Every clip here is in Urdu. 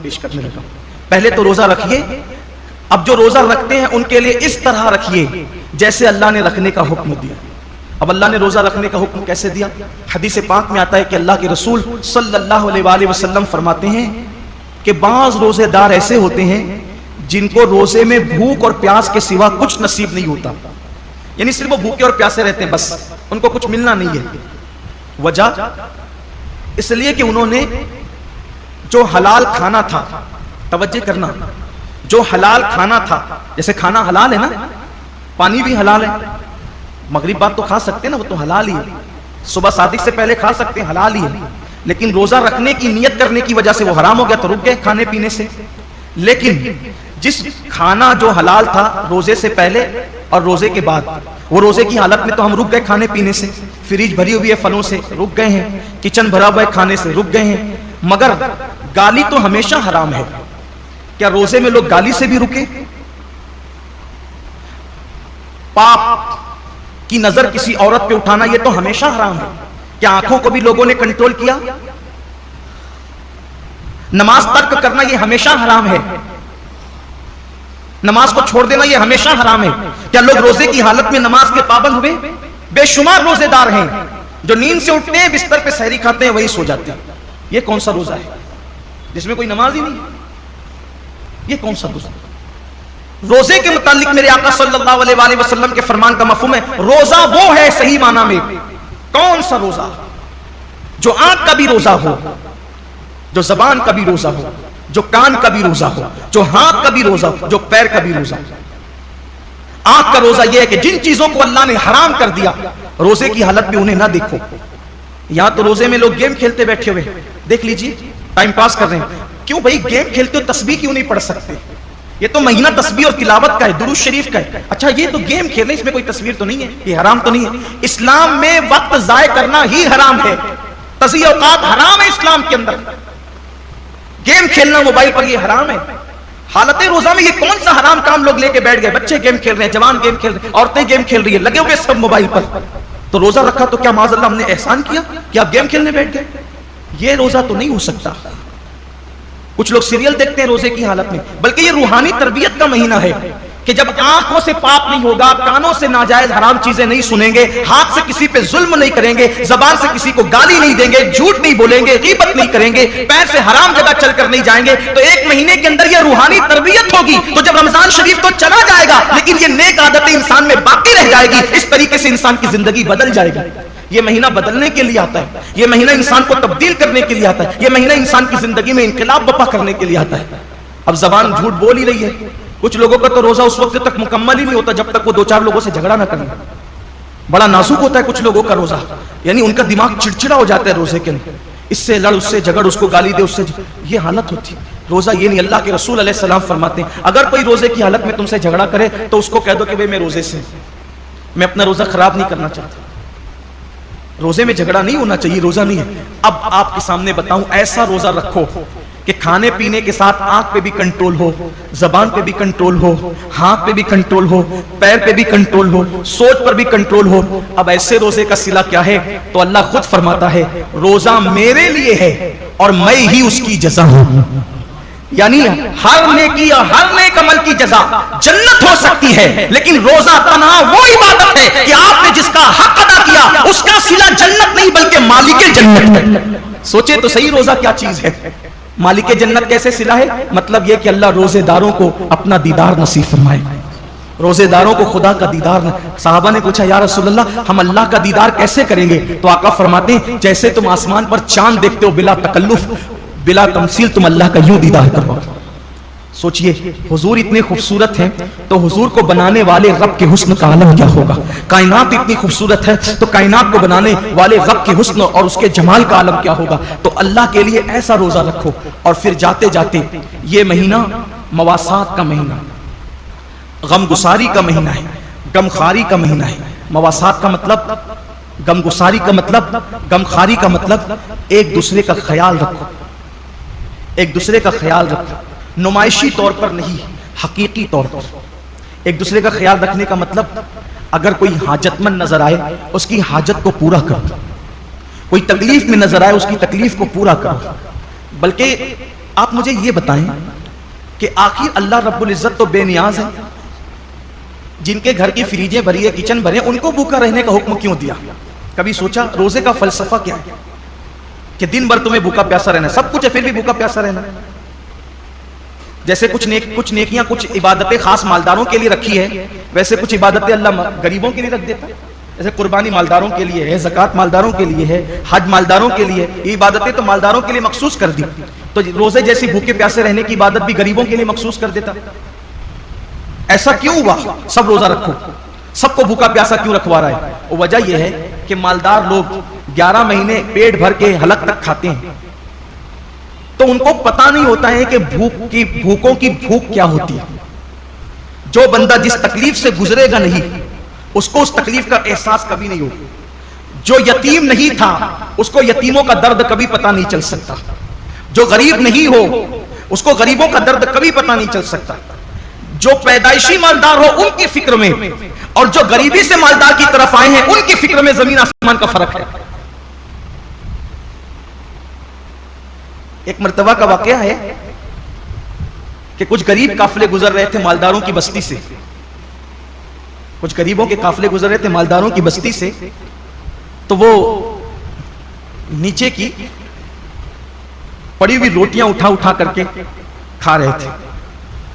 پیش کرنے لگا. پہلے تو روزہ رکھیے. اب جو روزہ رکھتے ہیں ان کے لیے اس طرح رکھیے جیسے اللہ نے رکھنے کا حکم دیا. اب اللہ نے روزہ رکھنے کا حکم کیسے دیا؟ حدیث پاک میں آتا ہے کہ اللہ کے رسول صلی اللہ علیہ وآلہ وسلم فرماتے ہیں کہ بعض روزے دار ایسے ہوتے ہیں جن کو روزے میں بھوک اور پیاس کے سوا کچھ نصیب نہیں ہوتا. یعنی صرف وہ بھوکے اور پیاسے رہتے ہیں، بس ان کو کچھ ملنا نہیں ہے. وجہ اس لیے کہ انہوں نے جو حلال کھانا تھا، توجہ کرنا، جو حلال کھانا تھا، جیسے کھانا حلال ہے نا، پانی بھی حلال ہے، مغرب بعد تو کھا سکتے ہیں نا، وہ تو حلال ہی ہے. صبح صادق سے پہلے کھا سکتے ہیں، حلال ہی ہے. لیکن روزہ رکھنے کی نیت کرنے کی وجہ سے وہ حرام ہو گیا تو رک گئے کھانے پینے سے. لیکن جس کھانا جو حلال تھا روزے سے پہلے اور روزے کے بعد، وہ روزے کی حالت میں تو ہم رک گئے کھانے پینے سے، فریج بھری ہوئی ہے پھلوں سے، رک گئے ہیں، کچن بھرا ہوا ہے کھانے سے، رک گئے ہیں. مگر گالی تو ہمیشہ حرام ہے. کیا روزے میں لوگ گالی سے بھی رکے؟ پاپ کی نظر کسی عورت پہ اٹھانا یہ تو ہمیشہ حرام ہے. کیا آنکھوں کو بھی لوگوں نے کنٹرول کیا؟ نماز ترک کرنا یہ ہمیشہ حرام ہے. نماز کو چھوڑ دینا یہ ہمیشہ حرام ہے. کیا لوگ روزے کی حالت میں نماز کے پابند ہوئے؟ بے شمار روزے دار ہیں جو نیند سے اٹھتے ہیں، بستر پہ سحری کھاتے ہیں، وہی سو جاتے ہیں. یہ کون سا روزہ ہے جس میں کوئی نماز ہی نہیں ہے؟ یہ کون سا روزہ؟ روزے کے متعلق میرے آقا صلی اللہ علیہ وآلہ وسلم کے فرمان کا مفہوم ہے روزہ وہ ہے صحیح معنی میں. کون سا روزہ؟ جو آنکھ کا بھی روزہ ہو، جو زبان کا بھی روزہ ہو، جو کان کا بھی روزہ ہو، جو ہاتھ کا بھی روزہ ہو، جو پیر کا بھی روزہ ہو. آنکھ کا روزہ یہ ہے کہ جن چیزوں کو اللہ نے حرام کر دیا روزے کی حالت میں انہیں نہ دیکھو. یہاں تو روزے میں لوگ گیم کھیلتے بیٹھے ہوئے، دیکھ لیجیے، ٹائم پاس کر رہے ہیں. کیوں بھائی گیم کھیلتے ہو؟ تسبیح کیوں نہیں پڑھ سکتے؟ یہ تو مہینہ تسبیح اور تلاوت کا ہے، درود شریف کا ہے. اچھا یہ تو گیم کھیلنے، اس میں کوئی تصویر تو نہیں ہے، یہ حرام تو نہیں ہے. اسلام میں وقت ضائع کرنا ہی حرام ہے، تضییع اوقات حرام ہے اسلام کے اندر. گیم کھیلنا موبائل پر یہ حرام ہے. حالت روزہ میں یہ کون سا حرام کام لوگ لے کے بیٹھ گئے؟ بچے گیم کھیل رہے ہیں، جوان گیم کھیل رہے ہیں، عورتیں گیم کھیل رہی ہیں، لگے ہوئے سب موبائل پر. تو روزہ رکھا تو کیا معاذ اللہ ہم نے احسان کیا کہ آپ گیم کھیلنے بیٹھ گئے؟ یہ روزہ تو نہیں ہو سکتا. کچھ لوگ سیریل دیکھتے ہیں روزے کی حالت میں، بلکہ یہ روحانی تربیت کا مہینہ ہے کہ جب آنکھوں سے پاپ نہیں ہوگا، کانوں سے ناجائز حرام چیزیں نہیں سنیں گے، ہاتھ سے کسی پہ ظلم نہیں کریں گے، زبان سے کسی کو گالی نہیں دیں گے، جھوٹ نہیں بولیں گے، غیبت نہیں کریں گے، پیر سے حرام جگہ چل کر نہیں جائیں گے، تو ایک مہینے کے اندر یہ روحانی تربیت ہوگی. تو جب رمضان شریف تو چلا جائے گا لیکن یہ نیک عادتیں انسان میں باقی رہ جائے گی. اس طریقے سے انسان کی زندگی بدل جائے گی. یہ مہینہ بدلنے کے لیے آتا ہے، یہ مہینہ انسان کو تبدیل کرنے کے لیے آتا ہے، یہ مہینہ انسان کی زندگی میں انقلاب برپا کرنے کے لیے آتا ہے. اب زبان جھوٹ بول ہی رہی ہے. کچھ لوگوں کا تو روزہ اس وقت تک مکمل ہی نہیں ہوتا جب تک وہ دو چار لوگوں سے جھگڑا نہ کریں. بڑا نازک ہوتا ہے کچھ لوگوں کا روزہ، یعنی ان کا دماغ چڑچڑا ہو جاتا ہے روزے کے اندر، اس سے لڑ، اس سے جھگڑ، اس کو گالی دے، اس سے یہ حالت ہوتی ہے. روزہ یہ نہیں. اللہ کے رسول علیہ السلام فرماتے ہیں اگر کوئی روزے کی حالت میں تم سے جھگڑا کرے تو اس کو کہہ دو کہ بھئی میں روزے سے، میں اپنا روزہ خراب نہیں کرنا چاہتا. روزے میں جھگڑا نہیں ہونا چاہیے، روزہ نہیں ہے. اب آپ کے سامنے بتاؤں، ایسا روزہ رکھو کہ کھانے پینے کے ساتھ آنکھ پہ بھی کنٹرول ہو، زبان پہ بھی کنٹرول ہو، ہاتھ پہ بھی کنٹرول ہو، پیر پہ بھی کنٹرول ہو، سوچ پر بھی کنٹرول ہو. اب ایسے روزے کا صلہ کیا ہے؟ تو اللہ خود فرماتا ہے روزہ میرے لیے ہے اور میں ہی اس کی جزا ہوں. یعنی ہر نیکی اور ہر نیک عمل کی جزا جنت ہو سکتی ہے، لیکن روزہ تنہا وہ عبادت ہے کہ آپ نے جس کا حق ادا کیا اس کا صلہ جنت نہیں بلکہ مالک جنت ہے. سوچے تو صحیح روزہ کیا چیز ہے. مالک جنت کیسے صلہ ہے؟ مطلب یہ کہ اللہ روزے داروں کو اپنا دیدار نصیب فرمائے، روزے داروں کو خدا کا دیدار. صحابہ نے پوچھا یا رسول اللہ ہم اللہ کا دیدار کیسے کریں گے؟ تو آقا فرماتے ہیں جیسے تم آسمان پر چاند دیکھتے ہو بلا تکلف بلا تمثیل تم اللہ کا یوں دیدار کرو. سوچئے حضور اتنے خوبصورت ہیں تو حضور کو بنانے والے رب کے حسن کا عالم کیا ہوگا. کائنات اتنی خوبصورت ہے تو کائنات کو بنانے والے رب کے حسن اور اس کے جمال کا عالم کیا ہوگا. تو اللہ کے لیے ایسا روزہ رکھو. اور پھر جاتے جاتے یہ مہینہ مواسات کا مہینہ، غم گساری کا مہینہ ہے، غم خاری کا مہینہ ہے. مواسات کا مطلب، غم گساری کا مطلب، غم خاری کا مطلب ایک دوسرے کا خیال رکھو، ایک دوسرے کا خیال رکھو. نمائشی طور پر نہیں، حقیقی طور پر. ایک دوسرے کا خیال رکھنے کا مطلب اگر کوئی حاجت مند نظر آئے اس کی حاجت کو پورا کرو، کوئی تکلیف میں نظر آئے اس کی تکلیف کو پورا کرو. بلکہ آپ مجھے یہ بتائیں کہ آخر اللہ رب العزت تو بے نیاز ہے، جن کے گھر کی فریجیں بھری ہے، کچن بھرے، ان کو بھوکا رہنے کا حکم کیوں دیا؟ کبھی سوچا روزے کا فلسفہ کیا ہے کہ دن بھر تمہیں بھوکا پیاسا رہنا ہے، سب کچھ ہے پھر بھی بھوکا پیاسا رہنا ہے؟ جیسے کچھ نیکیاں کچھ عبادتیں خاص مالداروں کے لیے رکھی ہے، ویسے کچھ عبادتیں اللہ غریبوں کے لیے رکھ دیتا ہے۔ جیسے قربانی مالداروں کے لیے ہے، زکوٰۃ مالداروں کے لیے ہے، حج مالداروں کے لیے، یہ عبادتیں تو مالداروں کے لیے مخصوص کر دی، تو روزے جیسی بھوکے پیاسے رہنے کی عبادت بھی غریبوں کے لیے مخصوص کر دیتا۔ ایسا کیوں ہوا؟ سب روزہ رکھو، سب کو بھوکا پیاسا کیوں رکھوا رہا ہے؟ وہ وجہ یہ ہے کہ مالدار لوگ 11 مہینے پیٹ بھر کے حلق تک کھاتے ہیں، تو ان کو پتا نہیں ہوتا ہے کہ بھوکوں کی بھوک کیا ہوتی ہے۔ جو بندہ جس تکلیف سے گزرے گا نہیں، اس کو اس تکلیف کا احساس کبھی نہیں ہوگا۔ جو یتیم نہیں تھا، اس کو یتیموں کا درد کبھی پتا نہیں چل سکتا۔ جو غریب نہیں ہو، اس کو غریبوں کا درد کبھی پتا نہیں چل سکتا۔ جو پیدائشی مالدار ہو ان کی فکر میں، اور جو غریبی سے مالدار کی طرف آئے ہیں ان کی فکر میں زمین آسمان کا فرق ہے۔ ایک مرتبہ کا واقعہ ہے کہ کچھ غریب قافلے گزر رہے تھے مالداروں کی بستی سے، کچھ غریبوں کے قافلے گزر رہے تھے مالداروں کی بستی سے، تو وہ نیچے کی پڑی ہوئی روٹیاں اٹھا کر کے کھا رہے تھے۔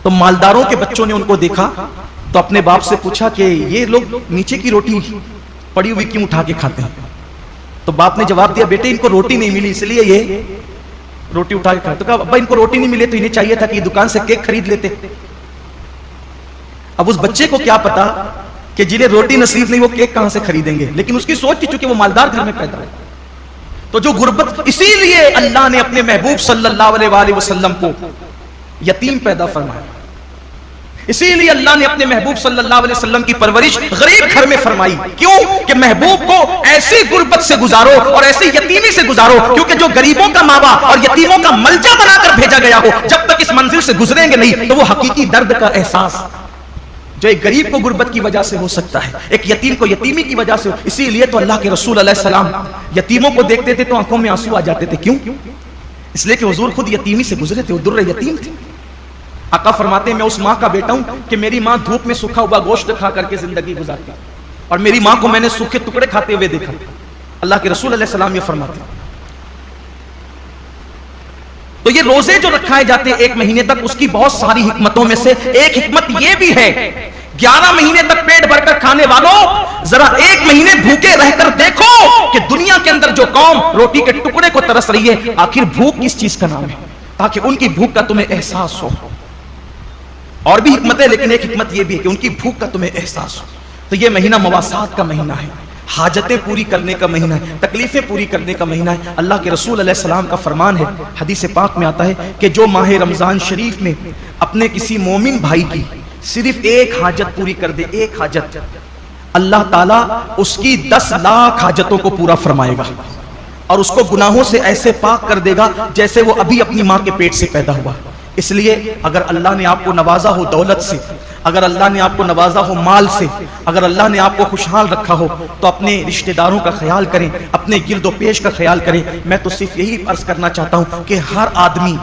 تو مالداروں کے بچوں نے ان کو دیکھا تو اپنے باپ سے پوچھا کہ یہ لوگ نیچے کی روٹی پڑی ہوئی کیوں اٹھا کے کھاتے ہیں؟ تو باپ نے جواب دیا، بیٹے ان کو روٹی نہیں ملی اس لیے یہ روٹی اٹھا کے کھاتے۔ تو کہا ابا ان کو روٹی نہیں ملے تو انہیں چاہیے تھا کہ یہ دکان سے کیک خرید لیتے۔ اب اس بچے کو کیا پتا کہ جنہیں روٹی نصیب نہیں وہ کیک کہاں سے خریدیں گے، لیکن اس کی سوچ تھی چونکہ وہ مالدار گھر میں پیدا ہے۔ تو جو غربت، اسی لیے اللہ نے اپنے محبوب صلی اللہ علیہ وآلہ وسلم کو یتیم پیدا فرمایا، اسی لیے اللہ نے اپنے محبوب صلی اللہ علیہ وسلم کی پرورش غریب گھر میں فرمائی۔ کیوں کہ محبوب کو ایسی غربت سے گزارو اور ایسی یتیمی سے گزارو، کیونکہ جو غریبوں کا ماں باپ اور یتیموں کا ملجا بنا کر بھیجا گیا ہو، جب تک اس منزل سے گزریں گے نہیں تو وہ حقیقی درد کا احساس جو ایک غریب کو غربت کی وجہ سے ہو سکتا ہے، ایک یتیم کو یتیمی کی وجہ سے ہو۔ اسی لیے تو اللہ کے رسول علیہ السلام یتیموں کو دیکھتے تھے تو آنکھوں میں آنسو آ جاتے تھے۔ کیوں؟ اس لیے کہ حضور خود یتیمی سے گزرے تھے، وہ در یتیم تھے۔ آقا فرماتے ہیں میں اس ماں کا بیٹا ہوں کہ میری ماں دھوپ میں سوکھا ہوا گوشت کھا کر کے زندگی گزارتی، اور میری ماں کو میں نے سوکھے ٹکڑے کھاتے ہوئے دیکھا۔ اللہ کے رسول علیہ السلام یہ فرماتے ہیں۔ تو یہ روزے جو رکھائے جاتے ہیں 1 مہینے تک، اس کی بہت ساری حکمتوں میں سے ایک حکمت یہ بھی ہے، 11 مہینے تک پیٹ بھر کر کھانے والوں ذرا 1 مہینے بھوکے رہ کر دیکھو کہ دنیا کے اندر جو قوم روٹی کے ٹکڑے کو ترس رہی ہے، آخر بھوک کس چیز کا نام ہے، تاکہ ان کی بھوک کا تمہیں احساس ہو۔ اور بھی حکمت ہے، لیکن ایک حکمت یہ بھی ہے کہ ان کی بھوک کا تمہیں احساس ہو۔ تو یہ مہینہ مواسات کا مہینہ ہے، حاجتیں پوری کرنے کا مہینہ ہے، تکلیفیں پوری کرنے کا مہینہ ہے۔ اللہ کے رسول علیہ السلام کا فرمان ہے، حدیث پاک میں آتا ہے کہ جو ماہ رمضان شریف میں اپنے کسی مومن بھائی کی صرف ایک حاجت پوری کر دے، ایک حاجت، اللہ تعالیٰ اس کی 10 لاکھ حاجتوں کو پورا فرمائے گا، اور اس کو گناہوں سے ایسے پاک کر دے گا جیسے وہ ابھی اپنی ماں کے پیٹ سے پیدا ہوا۔ اس لیے اگر اللہ نے آپ کو نوازا ہو دولت سے، اگر اللہ نے آپ کو نوازا ہو مال سے، اگر اللہ نے آپ کو خوشحال رکھا ہو، تو اپنے رشتہ داروں کا خیال کریں، اپنے گرد و پیش کا خیال کریں۔ میں تو صرف یہی عرض کرنا چاہتا ہوں کہ ہر آدمی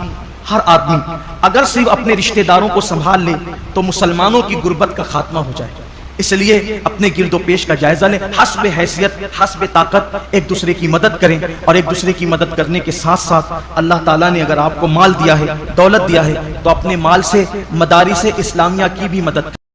اگر صرف اپنے رشتہ داروں کو سنبھال لے تو مسلمانوں کی غربت کا خاتمہ ہو جائے۔ اس لیے اپنے گرد و پیش کا جائزہ لیں، حسب حیثیت حسب طاقت ایک دوسرے کی مدد کریں، اور ایک دوسرے کی مدد کرنے کے ساتھ ساتھ اللہ تعالیٰ نے اگر آپ کو مال دیا ہے، دولت دیا ہے، تو اپنے مال سے مدارس اسلامیہ کی بھی مدد کریں۔